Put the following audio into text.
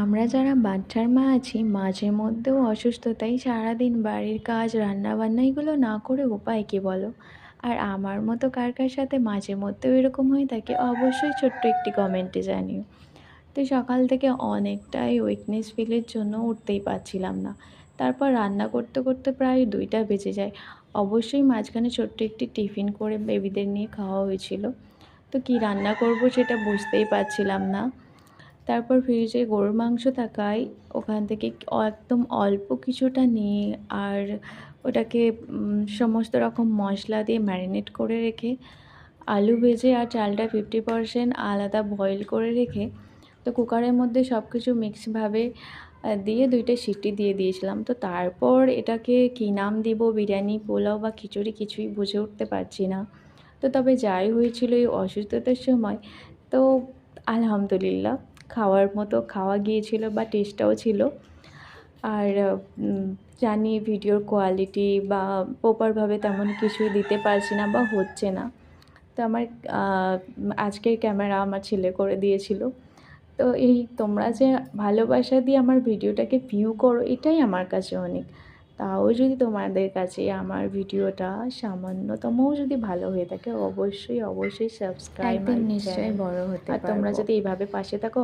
আমরা যারা বাচ্চার মা আছি মাঝে মধ্যেও অসুস্থতায় সারাদিন বাড়ির কাজ রান্নাবান্না এগুলো না করে উপায় কী বলো? আর আমার মতো কার কার সাথে মাঝে মধ্যেও এরকম হয়ে থাকে অবশ্যই ছোট্ট একটি কমেন্টে জানিও। তো সকাল থেকে অনেকটাই উইকনেস ফিলের জন্য উঠতেই পারছিলাম না। তারপর রান্না করতে করতে প্রায় 2টা বেজে যায়। অবশ্যই মাঝখানে ছোট্ট একটি টিফিন করে বেবিদের নিয়ে খাওয়া হয়েছিল। তো কী রান্না করব সেটা বুঝতেই পারছিলাম না। তারপর ফ্রিজে গরুর মাংস থাকায় ওখান থেকে একদম অল্প কিছুটা নিয়ে আর ওটাকে সমস্ত রকম মশলা দিয়ে ম্যারিনেট করে রেখে আলু ভেজে আর চালটা 50% আলাদা বয়েল করে রেখে তো কুকারের মধ্যে সব কিছু মিক্সভাবে দিয়ে 2টা সিটি দিয়ে দিয়েছিলাম। তো তারপর এটাকে কী নাম দিব, বিরিয়ানি, পোলাও বা খিচুড়ি কিছুই বুঝে উঠতে পারছি না। তো তবে যাই হয়েছিল এই অসুস্থতার সময়, তো আলহামদুলিল্লাহ খাওয়ার মতো খাওয়া গিয়েছিল বা টেস্টটাও ছিল। আর জানি ভিডিওর কোয়ালিটি বা প্রপারভাবে তেমন কিছুই দিতে পারছি না বা হচ্ছে না। তো আমার আজকের ক্যামেরা আমার ছেলে করে দিয়েছিল। তো এই তোমরা যে ভালোবাসা দিয়ে আমার ভিডিওটাকে ভিউ করো এটাই আমার কাছে অনেক। তাও যদি তোমাদের কাছে আমার ভিডিওটা সামান্যতমও যদি ভালো হয়ে থাকে অবশ্যই সাবস্ক্রাইব একদিন মাই নিশ্চয়ই চ্যানেল। বড় হতে আর তোমরা পারবো। যদি এইভাবে পাশে থাকো